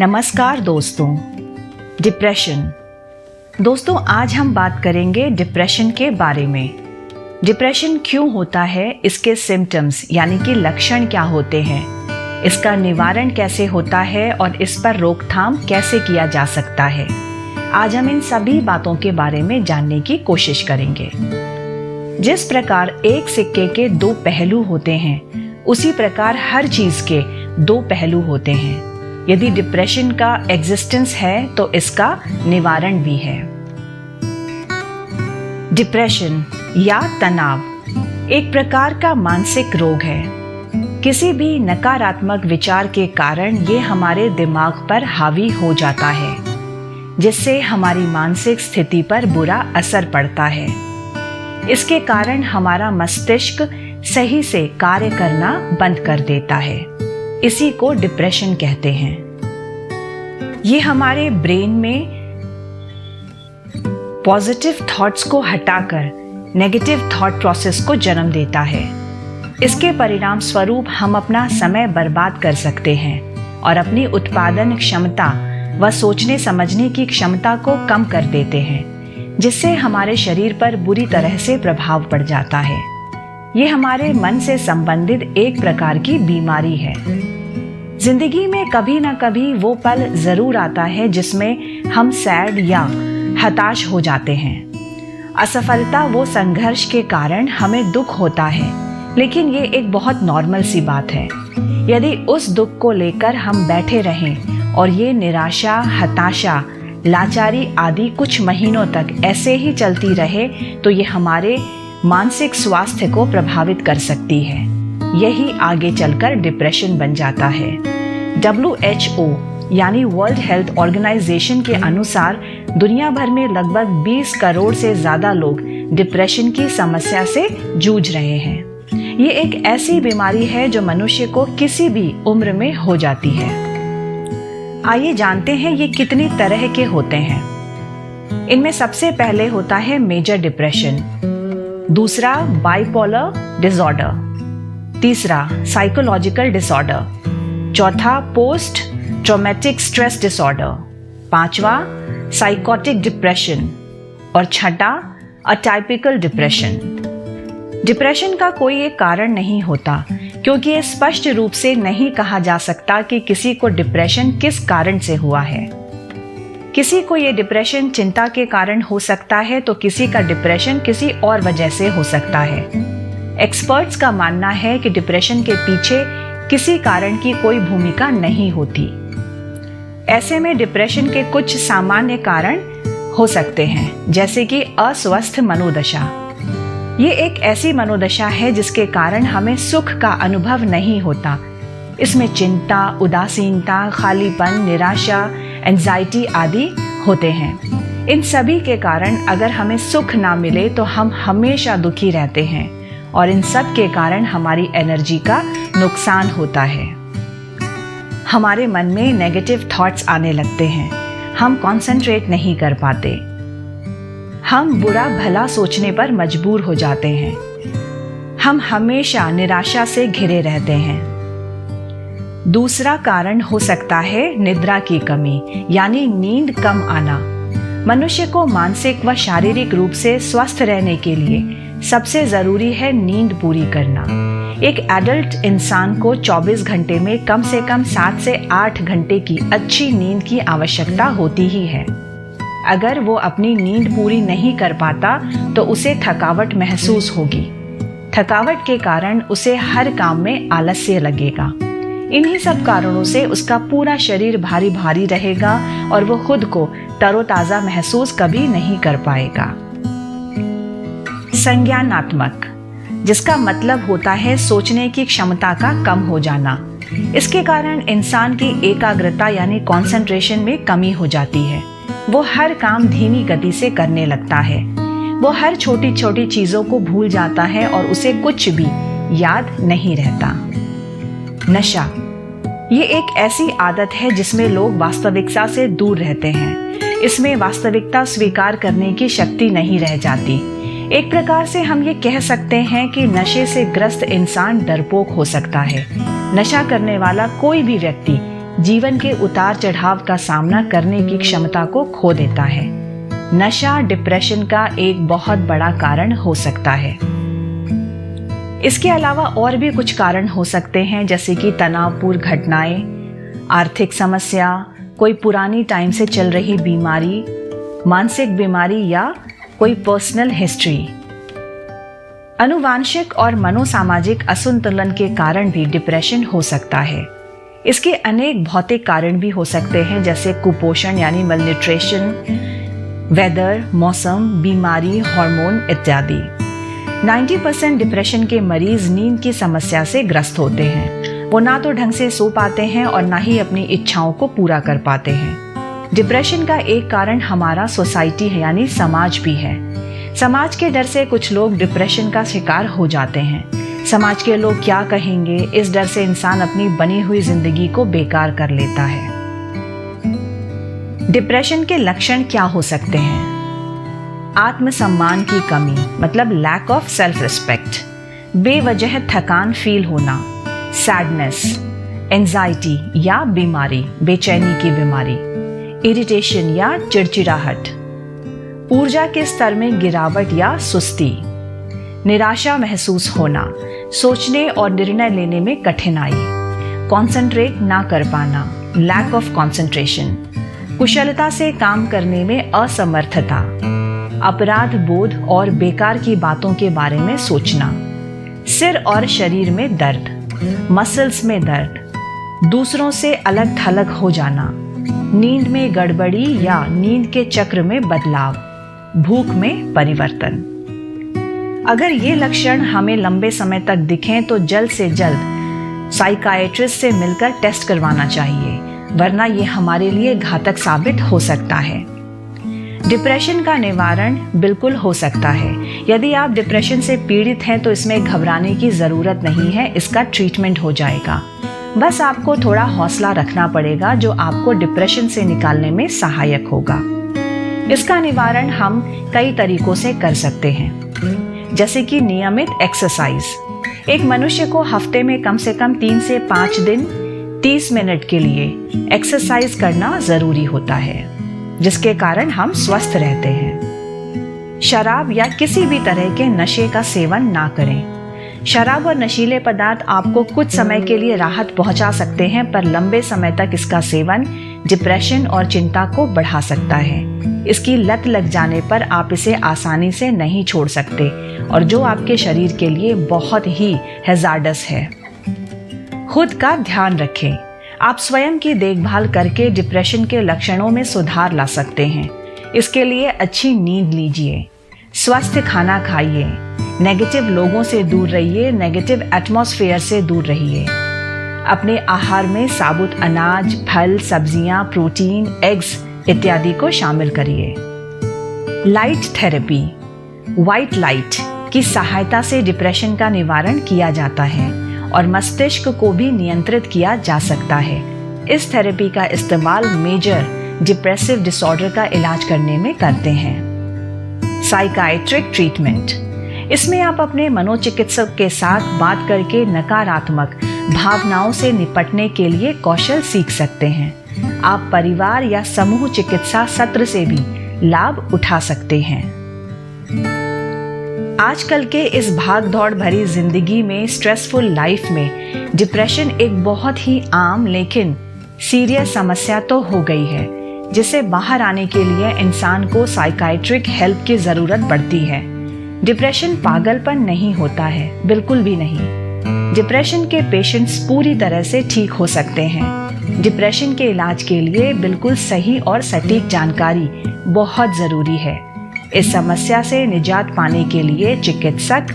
नमस्कार दोस्तों। डिप्रेशन। दोस्तों, आज हम बात करेंगे डिप्रेशन के बारे में। डिप्रेशन क्यों होता है, इसके सिम्टम्स यानी कि लक्षण क्या होते हैं, इसका निवारण कैसे होता है और इस पर रोकथाम कैसे किया जा सकता है। आज हम इन सभी बातों के बारे में जानने की कोशिश करेंगे। जिस प्रकार एक सिक्के के दो पहलू होते हैं, उसी प्रकार हर चीज के दो पहलू होते हैं। यदि डिप्रेशन का एग्जिस्टेंस है तो इसका निवारण भी है। डिप्रेशन या तनाव एक प्रकार का मानसिक रोग है। किसी भी नकारात्मक विचार के कारण ये हमारे दिमाग पर हावी हो जाता है, जिससे हमारी मानसिक स्थिति पर बुरा असर पड़ता है। इसके कारण हमारा मस्तिष्क सही से कार्य करना बंद कर देता है। इसी को डिप्रेशन कहते हैं। ये हमारे ब्रेन में पॉजिटिव थॉट्स को हटाकर नेगेटिव थॉट प्रोसेस को जन्म देता है। इसके परिणाम स्वरूप हम अपना समय बर्बाद कर सकते हैं और अपनी उत्पादन क्षमता व सोचने समझने की क्षमता को कम कर देते हैं, जिससे हमारे शरीर पर बुरी तरह से प्रभाव पड़ जाता है। ये हमारे मन से संबंधित एक प्रकार की बीमारी है। जिंदगी में कभी ना कभी वो पल जरूर आता है जिसमें हम सैड या हताश हो जाते हैं। असफलता वो संघर्ष के कारण हमें दुख होता है, लेकिन ये एक बहुत नॉर्मल सी बात है। यदि उस दुख को लेकर हम बैठे रहें और ये निराशा, हताशा, लाचारी आदि कुछ महीनों तक ऐसे ही चलती रहे, तो ये हमारे मानसिक स्वास्थ्य को प्रभावित कर सकती है। यही आगे चलकर डिप्रेशन बन जाता है। WHO यानी वर्ल्ड हेल्थ ऑर्गेनाइजेशन के अनुसार दुनिया भर में लगभग 20 करोड़ से ज्यादा लोग डिप्रेशन की समस्या से जूझ रहे हैं। ये एक ऐसी बीमारी है जो मनुष्य को किसी भी उम्र में हो जाती है। आइए जानते हैं ये कितनी तरह के होते हैं। इनमें सबसे पहले होता है मेजर डिप्रेशन, दूसरा बाइपोलर डिसऑर्डर, तीसरा साइकोलॉजिकल डिसऑर्डर, चौथा पोस्ट ट्रॉमेटिक स्ट्रेस डिसऑर्डर, पांचवा साइकोटिक डिप्रेशन और छठा अटाइपिकल डिप्रेशन। डिप्रेशन का कोई एक कारण नहीं होता, क्योंकि ये स्पष्ट रूप से नहीं कहा जा सकता कि किसी को डिप्रेशन किस कारण से हुआ है। किसी को ये डिप्रेशन चिंता के कारण हो सकता है, तो किसी का डिप्रेशन किसी और वजह से हो सकता है। एक्सपर्ट्स का मानना है कि डिप्रेशन के पीछे किसी कारण की कोई भूमिका नहीं होती। ऐसे में डिप्रेशन के कुछ सामान्य कारण हो सकते हैं, जैसे कि अस्वस्थ मनोदशा। ये एक ऐसी मनोदशा है जिसके कारण हमें सुख का अनुभव नहीं होता। इसमें चिंता, उदासीनता, खालीपन, निराशा, एंजाइटी आदि होते हैं। इन सभी के कारण अगर हमें सुख ना मिले तो हम हमेशा दुखी रहते हैं, और इन सब के कारण हमारी एनर्जी का नुकसान होता है। हमारे मन में नेगेटिव थॉट्स आने लगते हैं, हम कंसंट्रेट नहीं कर पाते, हम बुरा भला सोचने पर मजबूर हो जाते हैं, हम हमेशा निराशा से घिरे रहते हैं। दूसरा कारण हो सकता है निद्रा की कमी, यानी नींद कम आना। मनुष्य को मानसिक व शारीरिक रूप से स्वस्थ रहने के लिए सबसे जरूरी है नींद पूरी करना। एक एडल्ट इंसान को 24 घंटे में कम से कम 7 से 8 घंटे की अच्छी नींद की आवश्यकता होती ही है। अगर वो अपनी नींद पूरी नहीं कर पाता तो उसे थकावट महसूस होगी। थकावट के कारण उसे हर काम में आलस्य लगेगा। इन्हीं सब कारणों से उसका पूरा शरीर भारी भारी रहेगा और वो खुद को तरोताजा महसूस कभी नहीं कर पाएगा। संज्ञानात्मक, जिसका मतलब होता है सोचने की क्षमता का कम हो जाना। इसके कारण इंसान की एकाग्रता यानी कंसंट्रेशन में कमी हो जाती है। वो हर काम धीमी गति से करने लगता है। वो हर छोटी छोटी चीजों को भूल जाता है और उसे कुछ भी याद नहीं रहता। नशा, ये एक ऐसी आदत है जिसमें लोग वास्तविकता से दूर रहते हैं। इसमें वास्तविकता स्वीकार करने की शक्ति नहीं रह जाती। एक प्रकार से हम ये कह सकते हैं कि नशे से ग्रस्त इंसान डरपोक हो सकता है। नशा करने वाला कोई भी व्यक्ति जीवन के उतार चढ़ाव का सामना करने की क्षमता को खो देता है। नशा डिप्रेशन का एक बहुत बड़ा कारण हो सकता है। इसके अलावा और भी कुछ कारण हो सकते हैं, जैसे कि तनावपूर्ण घटनाएं, आर्थिक समस्या, कोई पुरानी टाइम से चल रही बीमारी, मानसिक बीमारी या कोई पर्सनल हिस्ट्री। अनुवांशिक और मनोसामाजिक असंतुलन के कारण भी डिप्रेशन हो सकता है। इसके अनेक भौतिक कारण भी हो सकते हैं, जैसे कुपोषण यानी मलन्यूट्रिशन, वेदर, मौसम, बीमारी, हार्मोन इत्यादि। 90% डिप्रेशन के मरीज नींद की समस्या से ग्रस्त होते हैं। वो ना तो ढंग से सो पाते हैं और ना ही अपनी इच्छाओं को पूरा कर पाते हैं। डिप्रेशन का एक कारण हमारा सोसाइटी है यानी समाज भी है। समाज के डर से कुछ लोग डिप्रेशन का शिकार हो जाते हैं। समाज के लोग क्या कहेंगे, इस डर से इंसान अपनी बनी हुई जिंदगी को बेकार कर लेता है। डिप्रेशन के लक्षण क्या हो सकते हैं? आत्मसम्मान की कमी, मतलब लैक ऑफ सेल्फ रिस्पेक्ट, बेवजह थकान फील होना, सैडनेस, एंजाइटी या बीमारी, बेचैनी की बीमारी, इरिटेशन या चिड़चिड़ाहट, ऊर्जा के स्तर में गिरावट या सुस्ती, निराशा महसूस होना, सोचने और निर्णय लेने में कठिनाई, कंसंट्रेट ना कर पाना, लैक ऑफ कंसंट्रेशन, कुशलता से काम करने में असमर्थता, अपराध बोध और बेकार की बातों के बारे में सोचना, सिर और शरीर में दर्द, मसल्स में दर्द, दूसरों से अलग थलग हो जाना, नींद में गड़बड़ी या नींद के चक्र में बदलाव, भूख में परिवर्तन। अगर ये लक्षण हमें लंबे समय तक दिखें तो जल्द से जल्द साइकाइट्रिस्ट से मिलकर टेस्ट करवाना चाहिए, वरना ये हमारे लिए घातक साबित हो सकता है। डिप्रेशन का निवारण बिल्कुल हो सकता है। यदि आप डिप्रेशन से पीड़ित हैं तो इसमें घबराने की ज़रूरत नहीं है, इसका ट्रीटमेंट हो जाएगा। बस आपको थोड़ा हौसला रखना पड़ेगा, जो आपको डिप्रेशन से निकालने में सहायक होगा। इसका निवारण हम कई तरीकों से कर सकते हैं, जैसे कि नियमित एक्सरसाइज। एक मनुष्य को हफ्ते में कम से कम 3 से 5 दिन 30 मिनट के लिए एक्सरसाइज करना ज़रूरी होता है, जिसके कारण हम स्वस्थ रहते हैं। शराब या किसी भी तरह के नशे का सेवन ना करें। शराब और नशीले पदार्थ आपको कुछ समय के लिए राहत पहुंचा सकते हैं, पर लंबे समय तक इसका सेवन डिप्रेशन और चिंता को बढ़ा सकता है। इसकी लत लग जाने पर आप इसे आसानी से नहीं छोड़ सकते, और जो आपके शरीर के लिए बहुत ही हैजार्डस है। खुद का ध्यान रखें। आप स्वयं की देखभाल करके डिप्रेशन के लक्षणों में सुधार ला सकते हैं। इसके लिए अच्छी नींद लीजिए, स्वस्थ खाना खाइए, नेगेटिव लोगों से दूर रहिए, नेगेटिव एटमॉस्फेयर से दूर रहिए। अपने आहार में साबुत अनाज, फल, सब्जियां, प्रोटीन, एग्स इत्यादि को शामिल करिए। लाइट थेरेपी, व्हाइट लाइट की सहायता से डिप्रेशन का निवारण किया जाता है और मस्तिष्क को भी नियंत्रित किया जा सकता है। इस थेरेपी का इस्तेमाल मेजर डिप्रेसिव डिसऑर्डर का इलाज करने में करते हैं। साइकाइट्रिक ट्रीटमेंट, इसमें आप अपने मनोचिकित्सक के साथ बात करके नकारात्मक भावनाओं से निपटने के लिए कौशल सीख सकते हैं। आप परिवार या समूह चिकित्सा सत्र से भी लाभ उठा सकते हैं। आजकल के इस भाग-दौड़ भरी जिंदगी में, स्ट्रेसफुल लाइफ में डिप्रेशन एक बहुत ही आम लेकिन सीरियस समस्या तो हो गई है, जिसे बाहर आने के लिए इंसान को साइकाइट्रिक हेल्प की जरूरत पड़ती है। डिप्रेशन पागलपन नहीं होता है, बिल्कुल भी नहीं। डिप्रेशन के पेशेंट्स पूरी तरह से ठीक हो सकते हैं। डिप्रेशन के इलाज के लिए बिल्कुल सही और सटीक जानकारी बहुत जरूरी है। इस समस्या से निजात पाने के लिए चिकित्सक,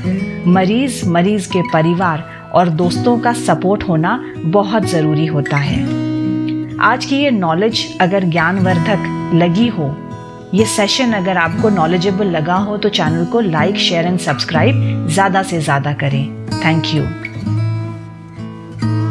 मरीज के परिवार और दोस्तों का सपोर्ट होना बहुत ज़रूरी होता है। आज की ये नॉलेज अगर ज्ञानवर्धक लगी हो, ये सेशन अगर आपको नॉलेजेबल लगा हो, तो चैनल को लाइक, शेयर एंड सब्सक्राइब ज़्यादा से ज़्यादा करें। Thank you.